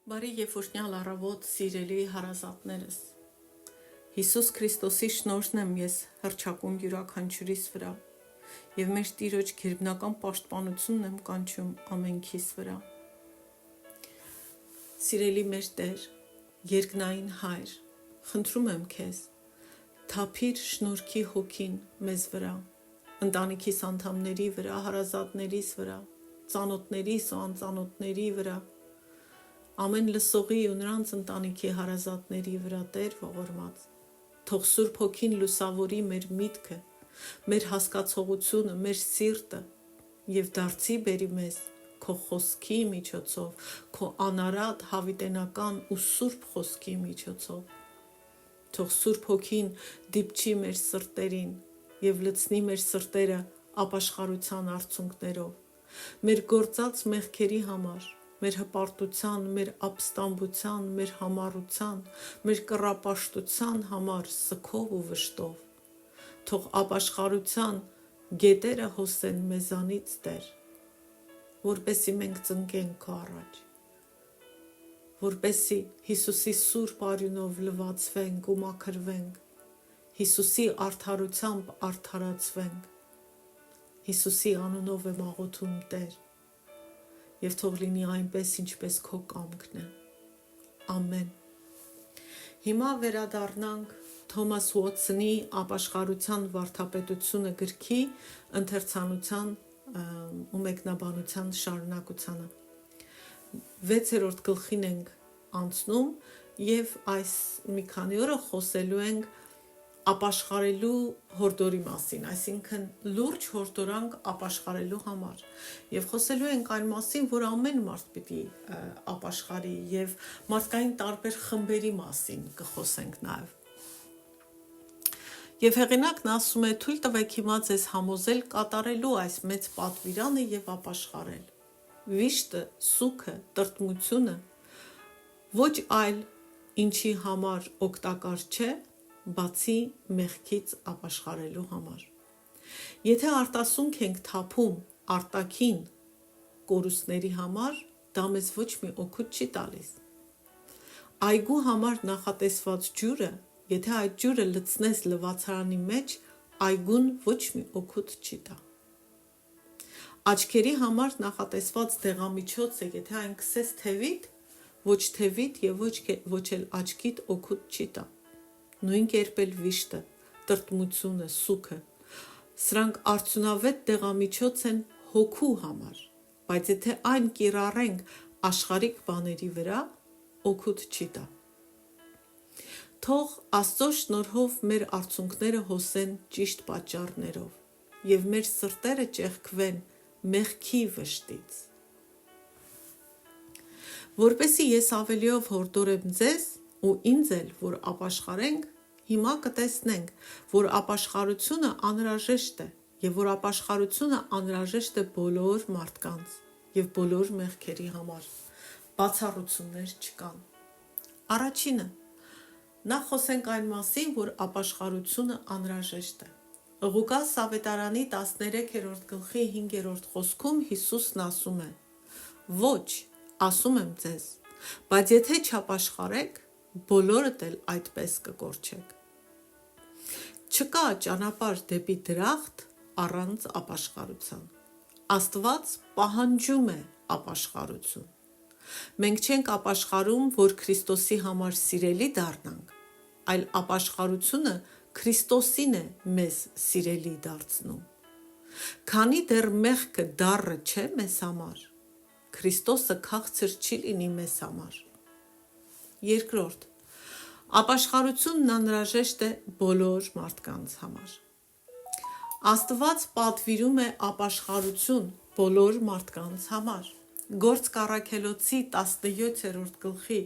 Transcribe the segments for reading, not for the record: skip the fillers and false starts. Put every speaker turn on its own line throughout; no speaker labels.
Բարի եւ օրհնյալ առավոտ, սիրելի հարազատներս։ Հիսուս Քրիստոսի շնորհն եմ ես հռչակում յուրաքանչյուրիս վրա եւ մեր Տիրոջ գերբնական պաշտպանությունն եմ կանչում ամենքիս վրա։ Սիրելի մեր Տեր, երկնային Հայր, խնդրում եմ քեզ, թափիր շնորհքի հոգին մեզ վրա, ընտանիքիս անդամների վրա, հարազատներիս վրա, ծանոթներիս ու անծանոթների վրա, ամեն լսողի ու նրանց ընտանիքի հարազատների վրա Տեր ողորմած, թող Սուրբ Հոգին լուսավորի մեր միտքը, մեր հասկացողությունը, մեր սիրտը և դարձի բերի մեզ քո խոսքի միջոցով, քո անարատ, հավիտենական ու սուրբ խոսքի միջոցով, թող Սուրբ Հոգին դիպչի մեր սրտերին և լցնի մեր սրտերը ապաշխարության արցունքներով, մեր գործած մեղքերի համար, մեր հպարտության, մեր ապստամբության, մեր համառության, մեր կռապաշտության համար սգով ու վշտով, թող ապաշխարության գետերը հոսեն մեզանից Տեր, որպեսզի մենք ծնկենք քո առաջ, որպեսզի Հիսուսի սուրբ արյունով լվացվենք ու մաքրվենք, Հիսուսի արդարությամբ արդարացվենք, Հիսուսի անունով եմ աղոթում Տեր, և թող լինի այնպես, ինչպես քո կամքն է, ամեն։ Հիմա վերադառնանք Թոմաս Ուոթսոնի ապաշխարության վարդապետությունը գրքի ընթերցանության ու մեկնաբանության շարունակությանը։ 6-րդ գլխին ենք անցնում և այս մի քանի օրը խոսելու ենք ապաշխարելու հորդորի մասին, այսինքն լուրջ հորդորանք ապաշխարելու համար և խոսելու ենք այն մասին, որ ամեն մարդ պիտի ապաշխարի և մարդկային տարբեր խմբերի մասին կխոսենք նաև։ Եվ հեղինակն ասում է, թույլ տվեք հիմա ձեզ համոզել կատարելու այս մեծ պատվիրանը և ապաշխարել։ Վիշտը, սուգը, տրտմությունը ոչ այլ ինչի համար օգտակար չէ, բացի մեղքից ապաշխարելու համար։ Եթե արտասունք ենք թափում արտաքին կորուստների համար, դա մեզ ոչ մի օգուտ չի տալիս։ Այգու համար նախատեսված ջուրը, եթե այդ ջուրը լցնես լվացարանի մեջ, այգուն ոչ մի օգուտ չի տա։ Աչքերի համար նախատեսված դեղամիջոցը, եթե այն քսես թևիդ, ոչ թևիդ և ոչ էլ աչքիդ օգուտ չի տա։ Նույն կերպ էլ վիշտը, տրտմությունը, սուգը, սրանք արդյունավետ դեղամիջոց են հոգու համար, բայց եթե այն կիրառենք աշխարհիկ բաների վրա, օգուտ չի տա։ Թող Աստծո շնորհով մեր արցունքները հոսեն ճիշտ պատճառներով և մեր սրտերը ճեղքվեն մեղքի վշտից։ Որպեսզի ես ավելիով հորդորեմ ձեզ ու ինձ էլ, որ ապաշխարենք, հիմա կտեսնենք, որ ապաշխարությունը անհրաժեշտ է և որ ապաշխարությունը անհրաժեշտ է բոլոր մարդկանց և բոլոր մեղքերի համար, բացառություններ չկան։ Առաջինը, նախ խոսենք այն մասին, որ ապաշխարությունը անհրաժեշտ է։ Ղուկաս ավետարանի 13-րդ գլխի 5-րդ խոսքում Հիսուսն ասում է. «Ոչ, ասում եմ ձեզ, բայց եթե չապաշխարեք, բոլորդ էլ այդպես կկորչեք»։ Չկա ճանապարհ դեպի դրախտ առանց ապաշխարության։ Աստված պահանջում է ապաշխարություն։ Մենք չենք ապաշխարում, որ Քրիստոսի համար սիրելի դառնանք, այլ ապաշխարությունը Քրիստոսին է մեզ սիրելի դարձնում։ Քանի դեռ մեղքը դառը չէ մեզ համար, Քրիստոսը քաղցր չի լինի մեզ համար։ Երկրորդ, ապաշխարությունն անհրաժեշտ է բոլոր մարդկանց համար։ Աստված պատվիրում է ապաշխարություն բոլոր մարդկանց համար։ Գործք առաքելոցի 17-րդ գլխի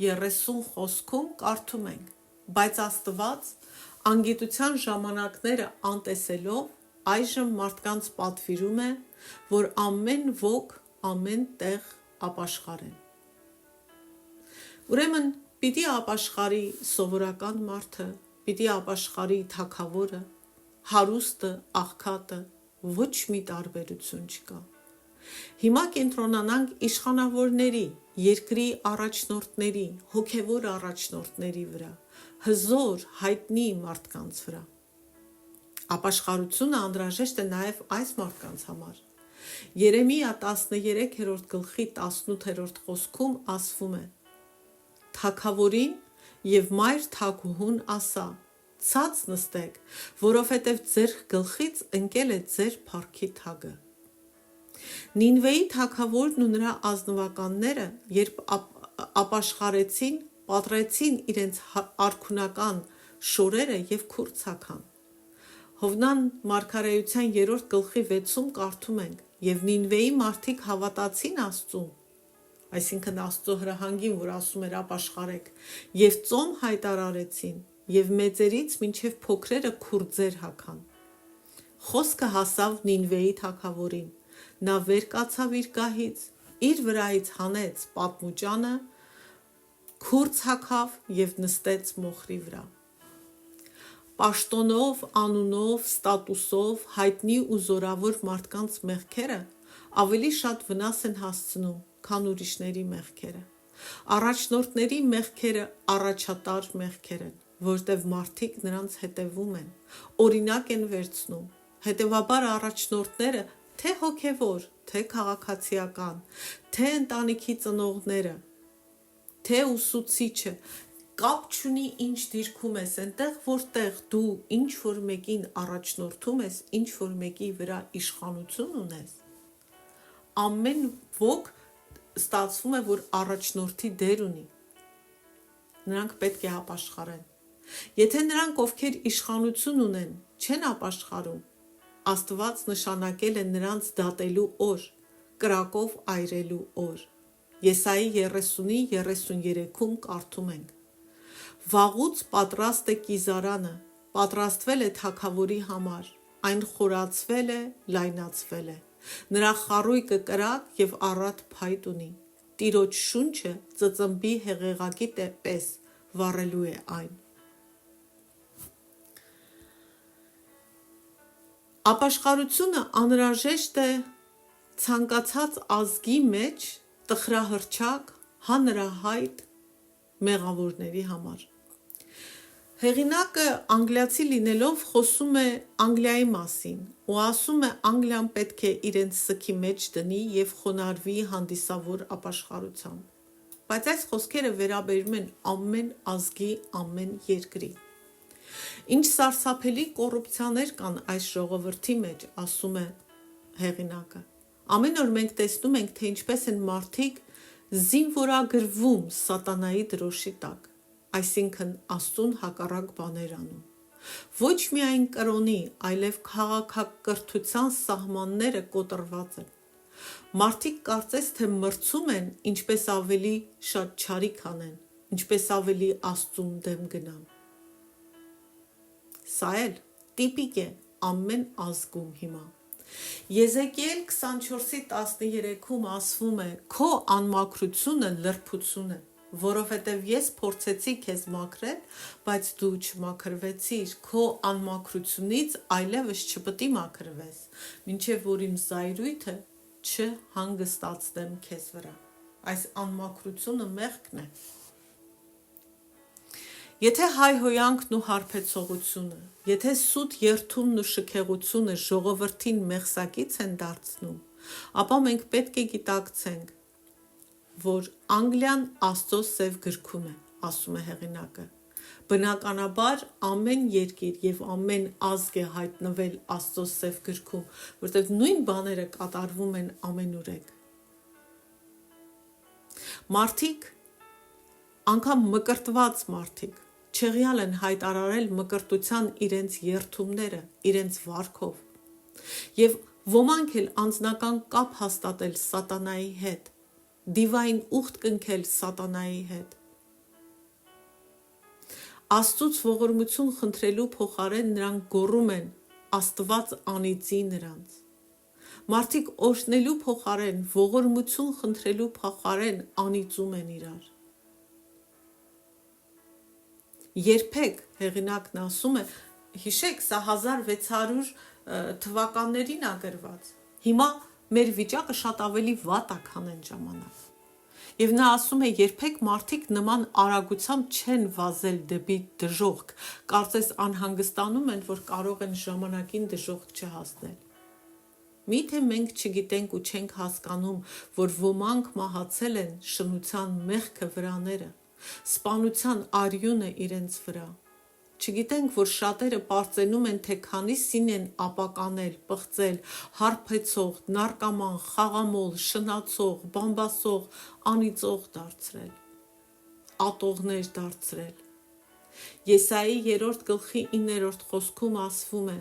30 խոսքում կարդում ենք. «Բայց Աստված, անգիտության ժամանակները անտեսելով, այժմ մարդկանց պատվիրում է, որ ամեն ոք ամեն տեղ ապաշխարեն»։ Ուրեմն պիտի ապաշխարի սովորական մարդը, պիտի ապաշխարի թագավորը, հարուստը, աղքատը, ոչ մի տարբերություն չկա։ Հիմա կենտրոնանանք իշխանավորների, երկրի առաջնորդների, հոգևոր առաջնորդների վրա, հզոր, հայտնի մարդկանց վրա։ Ապաշխարությունը անհրաժեշտ է նաև այս մարդկանց համար։ Երեմիա 13-րդ գլխի 18-րդ խոսքում ասվում է. «Թագավորին եւ մայր թագուհուն ասա. ցած նստեք, որովհետև ձեր գլխից ընկել է ձեր փառքի թագը»։ Նինվեի թագավորն ու նրա ազնվականները, երբ ապաշխարեցին, պատռեցին իրենց արքունական շորերը եւ քուր ցաքան։ Հովնան մարգարեության 3-րդ գլխի 6-ում կարդում ենք. «Եվ Նինվեի մարդիկ հավատացին Աստծուն», այսինքն Աստծո հրահանգին, որ ասում էր ապաշխարեք, եւ ծոմ հայտարարեցին, եւ մեծերից մինչեւ փոքրերը քուրձեր հագան։ Խոսքը հասավ Նինվեի թագավորին, նա վեր կացավ իր գահից, իր վրայից հանեց պատմուճանը, քուրձ հագավ եւ նստեց մոխրի վրա։ Պաշտոնով, անունով, ստատուսով հայտնի ու զորավոր մարդկանց մեղքերը ավելի շատ վնաս են հասցնում, քան ուրիշների մեղքերը։ Առաջնորդների մեղքերը առաջատար մեղքեր են, որտեղ մարդիկ նրանց հետևում են, օրինակ են վերցնում։ Հետևաբար առաջնորդները, թե հոգևոր, թե քաղաքացիական, թե ընտանիքի ծնողները, թե ուսուցիչը, կապ չունի ինչ դիրքում ես, այնտեղ որտեղ դու ինչ որ մեկին առաջնորդում ես, ինչ որ մեկի վրա իշխանություն ունես, ամեն ոք ստացվում է, որ առաջնորդի դեր ունի։ Նրանք պետք է ապաշխարեն։ Եթե նրանք, ովքեր իշխանություն ունեն, չեն ապաշխարում, Աստված նշանակել է նրանց դատելու օր, կրակով այրելու օր։ Եսայի 30-33-ում կարդում ենք. «Վաղուց պատրաստ է կիզարանը, պատրաստվել է թագավորի համար, այն խորացվել է, լայնացվել է, նրա խարույկը կրակ եւ առատ փայտ ունի, Տիրոջ շունչը ծծմբի հեղեղակի պես վառելու է այն»։ Ապաշխարությունը անհրաժեշտ է ցանկացած ազգի մեջ տխրահռչակ, հանրահայտ մեղավորների համար։ Հեղինակը անգլիացի լինելով խոսում է Անգլիայի մասին ու ասում է Անգլիան պետք է իրենց սքի մեջ դնի եւ խոնարհվի հանդիսավոր ապաշխարությամբ։ Բայց այս խոսքերը վերաբերում են ամեն ազգի, ամեն երկրի։ Ինչ սարսափելի կոռուպցիաներ կան այս ժողովրդի մեջ, ասում է հեղինակը։ Ամեն օր մենք տեսնում ենք, թե ինչպես են մարդիկ զինվորագրվում սատանայի դրոշի տակ, այսինքն Աստծուն հակառակ բաներ անում։ Ոչ միայն կրոնի, այլև քաղաքակրթության սահմանները կոտրված են։ Մարդիկ կարծես թե մրցում են, ինչպես ավելի շատ չարիք անեն, ինչպես ավելի Աստծուն դեմ գնան։ Սա էլ տիպիկ է ամեն ազգում հիմա։ Եզեկիել 24:13-ում ասվում է. «Քո անմաքրությունը լրբություն է, որովհետև ես փորձեցի քեզ մաքրել, բայց դու չմաքրվեցիր, քո անմաքրությունից այլևս չպիտի մաքրվես, մինչև որ իմ զայրույթը չհանգստացնեմ քեզ վրա»։ Այս անմաքրությունը մեղքն է։ Եթե հայհոյանքն ու հարբեցողությունը, եթե սուտ երթումն ու շքեղությունը ժողովրդին մեղսակից են դարձնում, ապա մենք պետք է գիտակցենք, որ Անգլիան Աստծո սև գրքում է, ասում է հեղինակը։ Բնականաբար ամեն երկիր եւ ամեն ազգ է հայտնվել Աստծո սև գրքում, որտեղ նույն բաները կատարվում են ամենուրեք։ Մարդիկ, անգամ մկրտված մարդիկ, չեղյալ են հայտարարել մկրտության իրենց երթումները, իրենց վարքով, եւ ոմանք էլ անձնական կապ հաստատել սատանայի հետ, դիվային ուխտ կնքել սատանայի հետ։ Աստծուց ողորմություն խնդրելու փոխարեն նրանք գոռում են Աստված անիծի նրանց։ Մարդիկ օրհնելու փոխարեն, ողորմություն խնդրելու փոխարեն անիծում են իրար։ Երբեք, հեղինակն ասում է, հիշեք, սա 1600 թվականներին ա գրված։ Հիմա մեր վիճակը շատ ավելի վատ է, քան այն ժամանակ։ Եվ նա ասում է, երբեք մարդիկ նման արագությամբ չեն վազել դեպի դժոխք, կարծես անհանգստանում են, որ կարող են ժամանակին դժոխք չհասնել։ Միթե մենք չգիտենք ու չենք հասկանում, որ ոմանք մահացել են շնության մեղքը վրաները, սպանության արյունը իրենց վրա։ Չգիտենք, որ շատերը պարծենում են, թե քանիսին են ապականել, պղծել, հարբեցող, նարկաման, խաղամոլ, շնացող, բամբասող, անիծող դարձրել, ատողներ դարձրել։ Եսայի 3:9 խոսքում ասվում է.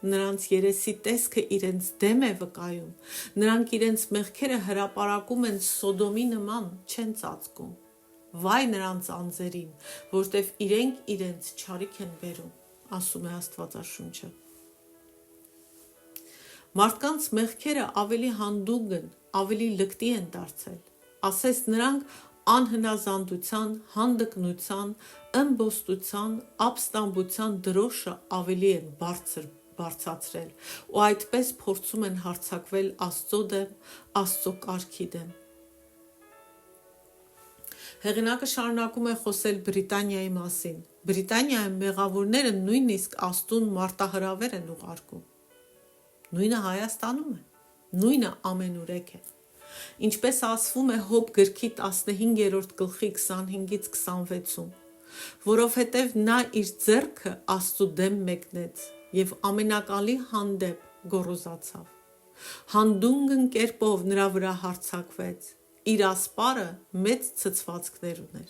նրանց երեսի տեսքը իրենց դեմ է վկայում, նրանք իրենց մեղքերը հրապարակում են Սոդոմի նման, չեն ծածկում։ Վայ նրանց անձերին, որտև իրենք իրենց չարիք են բերում, ասում է Աստվածաշունչը։ Մարդկանց մեղքերը ավելի հանդուգն, ավելի լկտի են դարձել, ասես նրանք անհնազանդության, հանդգնության, ըմբոստության, ապստամբության դրոշը ավելի են բարձրացրել ու այդպես փորձում են հարձակվել Աստծո դեմ, Աստծո կարգի դեմ։ Հեղինակը շարունակում է խոսել Բրիտանիայի մասին։ Բրիտանիայում մեղավորները նույնիսկ Աստծուն մարտահրավեր են ուղարկում։ Նույնը Հայաստանում է, նույնը ամենուրեք է։ Ինչպես ասվում է Հոբ գրքի 15-րդ գլխի 25-26-ում, որովհետև նա իր ձեռքը Աստծու դեմ մեկնեց և ամենակալի հանդեպ գոռոզացավ։ Հանդուգն կերպով նրա վրա հարձակվեց, իր ասպարը մեծ ցցվածքներ ուներ։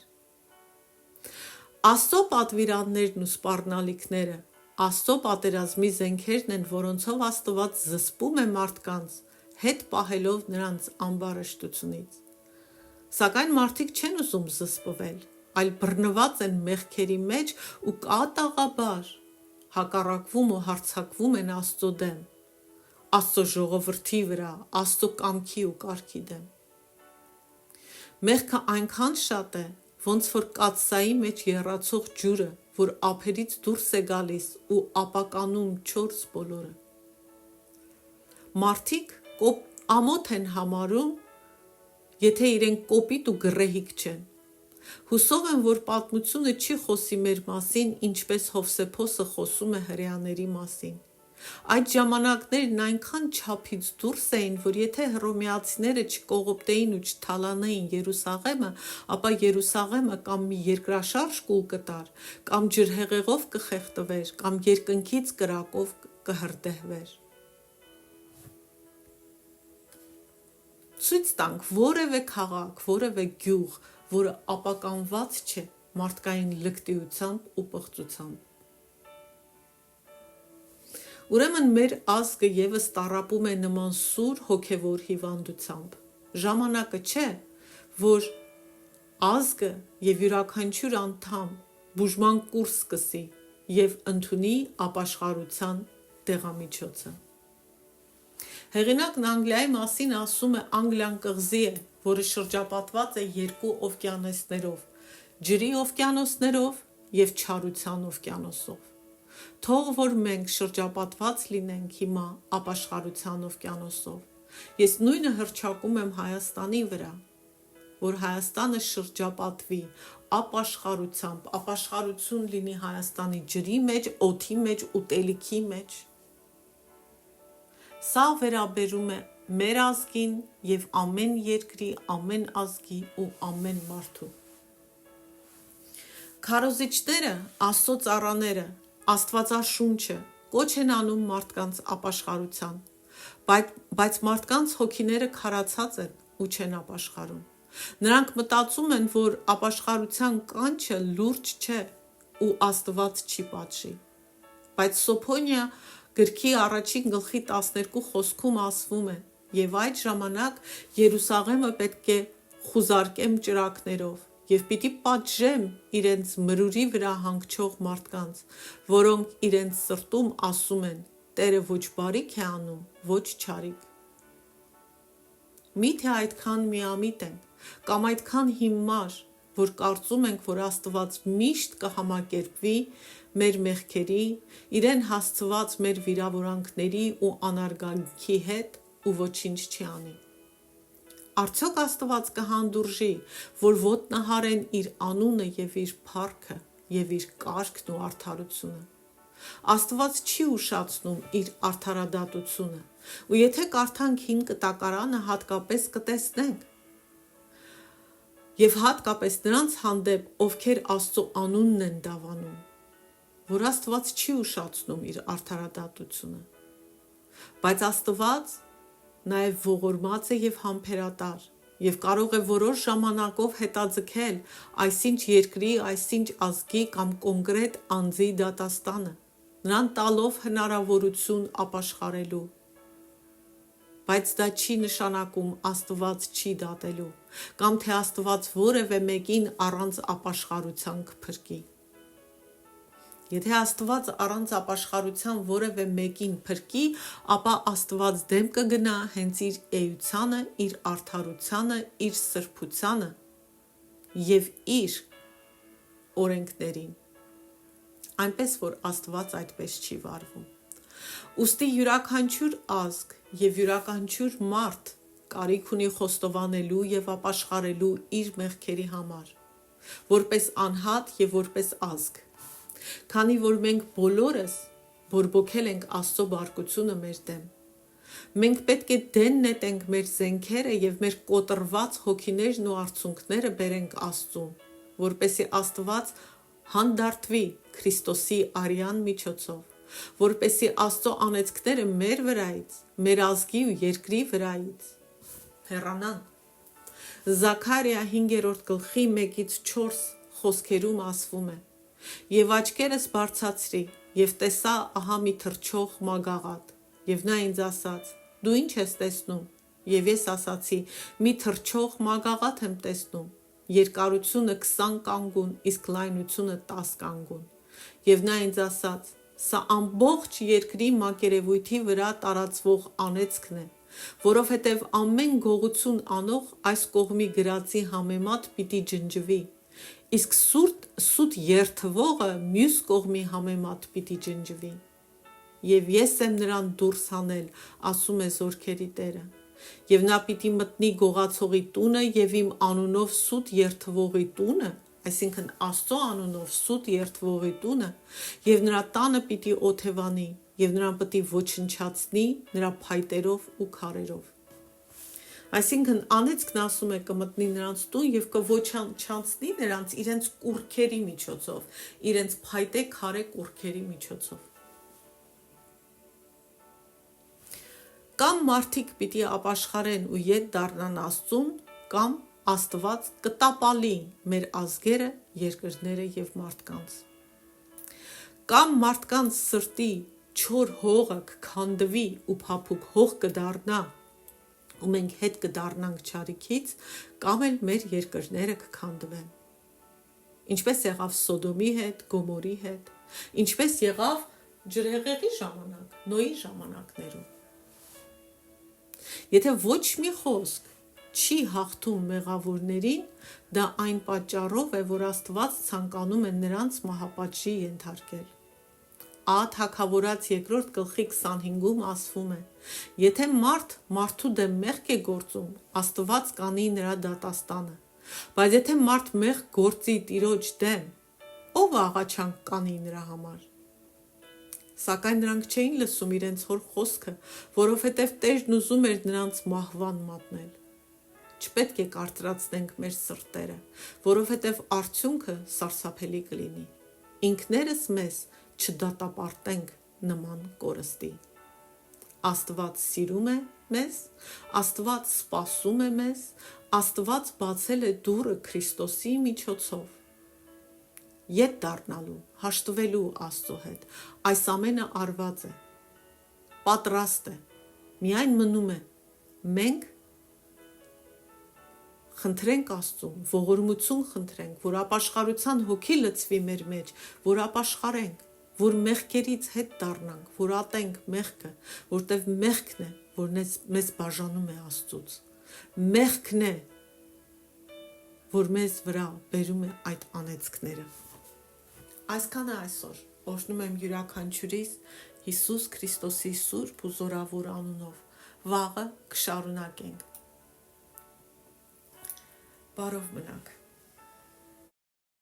Աստծո պատվիրաններն ու սպառնալիքները Աստծո պատերազմի զենքերն են, որոնցով Աստված զսպում է մարդկանց, հետ պահելով նրանց ամբարշտությունից։ Սակայն մարդիկ չեն ուզում զսպվել, այլ բռնված են մեղքերի մեջ ու կատաղաբար հակառակվում ու հարձակվում են Աստծո դեմ, Աստծո ժողովրդի վրա, Աստծո կամքի ու կարգի դեմ։ Մեղքը այնքան շատ է, ոնց որ կաթսայի մեջ եռացող ջուրը, որ ափերից դուրս է գալիս ու ապականում չորս բոլորը։ Մարդիկ ամոթ են համարում, եթե իրենք կոպիտ ու գռեհիկ չեն։ Հուսով եմ, որ պատմությունը չի խոսի մեր մասին, ինչպես Հովսեփոսը խոսում է հրեաների մասին։ Այդ ժամանակներն այնքան չափից դուրս էին, որ եթե հռոմեացիները չկողոպտեին ու չթալանեին Երուսաղեմը, ապա Երուսաղեմը կամ մի երկրաշարժ կուլ կտար, կամ ջրհեղեղով կխեղդվեր, կամ երկնքից կրակով կհրդեհվեր։ Ցույց տանք որևէ քաղաք, որևէ գյուղ, որը ապականված չէ մարդկային լկտիությամբ ու պղծությամբ։ Ուրեմն մեր ազգը ևս տառապում է նման սուր հոգևոր հիվանդությամբ։ Ժամանակը չէ, որ ազգը և յուրաքանչյուր անդամ բուժման կուրս սկսի և ընդունի ապաշխարության դեղամիջոցը։ Հեղինակն Անգլիայի մասին ասում է Անգլիան կղզի է, որը շրջապատված է երկու օվկիանոսներով, ջրի օվկիանոսներով և չարության օվկիանոսով։ Թող որ մենք շրջապատված լինենք հիմա ապաշխարության օվկիանոսով։ Ես նույնը հռչակում եմ Հայաստանի վրա, որ Հայաստանը շրջապատվի ապաշխարությամբ, ապաշխարություն լինի Հայաստանի ջրի մեջ, օդի մեջ, ուտելիքի մեջ։ Սա վերաբերում է մեր ազգին և ամեն երկրի, ամեն ազգի ու ամեն մարդու։ Քարոզիչները, Աստծո ծառաները, Աստվածաշունչը կոչ են անում մարդկանց ապաշխարության, բայց մարդկանց հոգիները քարացած են ու չեն ապաշխարում։ Նրանք մտածում են, որ ապաշխարության կանչը լուրջ չէ ու Աստված չի պատժի։ Բայց Սոփոնիա գրքի 1 գլխի 12 խոսքում ասվում է. «Եվ այդ ժամանակ Երուսաղեմը պետք է խուզարկեմ ճրագներով և պիտի պատժեմ իրենց մրուրի վրա հանգչող մարդկանց, որոնք իրենց սրտում ասում են. Տերը ոչ բարիք է անում, ոչ չարիք»։ Միթե այդքան միամիտ ենք կամ այդքան հիմար, որ կարծում ենք, որ Աստված միշտ կհամակերպվի մեր մեղքերի, իրեն հասցված մեր վիրավորանքների ու անարգանքի հետ, ու ոչինչ չի անի։ Արդյոք Աստված կհանդուրժի, որ ոտնահարեն իր անունը եւ իր փառքը եւ իր կարգն ու արդարությունը։ Աստված չի ուշացնում իր արդարադատությունը, ու եթե կարդանք հին կտակարանը, հատկապես կտեսնենք, եւ հատկապես նրանց հանդեպ, ովքեր Աստծո անունն են դավանում, որ Աստված չի ուշացնում իր արդարադատությունը, բայց Աստված նաև ողորմած է եւ համբերատար եւ կարող է որոշ ժամանակով հետաձգել այսինչ երկրի, այսինչ ազգի կամ կոնկրետ անձի դատաստանը, նրան տալով հնարավորություն ապաշխարելու։ Բայց դա չի նշանակում Աստված չի դատելու, կամ թե Աստված որևէ մեկին առանց ապաշխարության կփրկի։ Եթե Աստված առանց ապաշխարության որևէ մեկին փրկի, ապա Աստված դեմ կգնա հենց իր էությանը, իր արդարությանը, իր սրբությանը եւ իր օրենքներին, այնպես որ Աստված այդպես չի վարվում։ Ուստի յուրաքանչյուր ազգ եւ յուրաքանչյուր մարդ կարիք ունի խոստովանելու եւ ապաշխարելու իր մեղքերի համար, որպես անհատ եւ որպես ազգ։ Քանի որ մենք բոլորս բորբոքել ենք Աստծո բարկությունը մեր դեմ, մենք պետք է դեն նետենք մեր զենքերը եւ մեր կոտրված հոգիներն ու արցունքները բերենք Աստծուն, որպեսզի Աստված հանդարտվի Քրիստոսի արյան միջոցով, որպեսզի Աստծո անեծքները մեր վրայից, մեր ազգի ու երկրի վրայից հեռանան։ Զաքարիա 5:1-4 խոսքերում ասվում է. «Եվ աչքերս բարձացրի, եւ տեսա ահա մի թռչող մագաղատ, եւ նա ինձ ասաց. դու ինչ ես տեսնում, եւ ես ասացի. մի թռչող մագաղատ եմ տեսնում, երկարությունը 20 կանգուն, իսկ լայնությունը 10 կանգուն, եւ նա ինձ ասաց. սա ամբողջ երկրի մակերևույթի վրա տարածվող անեծքն է, որովհետև ամեն գողություն անող այս կողմի գրածի համեմատ պիտի ջնջվի, իսկ սուտ երթվողը մյուս կողմի համեմատ պիտի ջնջվի։ Եվ ես եմ նրան դուրս հանել, ասում է Զորքերի Տերը, եւ նա պիտի մտնի գողացողի տունը եւ իմ անունով սուտ երթվողի տունը, այսինքն Աստծո անունով սուտ երթվողի տունը, եւ նրա տանը պիտի օթևանի, եւ նրան պիտի ոչնչացնի նրա փայտերով ու քարերով։ Այսինքն անեծքն ասում է կմտնի նրանց տուն եւ կոչնչացնի նրանց իրենց կուռքերի միջոցով, իրենց փայտե քարե կուռքերի միջոցով։ Կամ մարդիկ պիտի ապաշխարեն ու ետ դառնան Աստծուն, կամ Աստված կտապալի մեր ազգերը, երկրները եւ մարդկանց։ Կամ մարդկանց սրտի չոր հողը կքանդվի ու փափուկ հող կդառնա, ու մենք հետ կդառնանք չարիքից, կամ էլ մեր երկրները կքանդվեն։ Ինչպես եղավ Սոդոմի հետ, Գոմորի հետ, ինչպես եղավ ջրհեղեղի ժամանակ, Նոյի ժամանակներում։ Եթե ոչ մի խոսք չի հաղթում մեղավորներին, դա այն պատճառով է, որ Աստված ցանկանում է նրանց մահապատժի ենթարկել։ Ա Թագավորաց 2:25-ում ասվում է. եթե մարդ մարդու դեմ մեղք է գործում, Աստված կանի նրա դատաստանը, բայց եթե մարդ մեղք գործի Տիրոջ դեմ, ով աղաչանք կանի նրա համար։ Սակայն նրանք չէին լսում իրենց հոր խոսքը, որովհետև Տերն ուզում էր նրանց մահվան մատնել։ Չպետք է կարծրացնենք մեր սրտերը, որովհետև արդյունքը սարսափելի կլինի։ Ինքներս մեզ չդատապարտենք նման կորստի։ Աստված սիրում է մեզ, Աստված սպասում է մեզ, Աստված բացել է դուռը Քրիստոսի միջոցով։ Ետ դառնալու, հաշտվելու Աստծո հետ, այս ամենը արված է, պատրաստ է, միայն մնում է մենք խնդրենք Աստծուն, ողորմություն խնդրենք, որ ապաշխարության հոգի լցվի մեր մեջ, որ ապաշխարենք, որ մեղքերից հետ դառնանք, որ ատենք մեղքը, որտև մեղքն է, որ մեզ բաժանում է Աստծուց։ Մեղքն է, որ մեզ վրա բերում է այդ անեծքները։ Այսքանը այսօր օրհնում եմ յուրաքանչյուրիս Հիսուս Քրիստոսի սուրբ ու զորավոր անունով, վաղը կշարունակենք։ Բարով մնաք։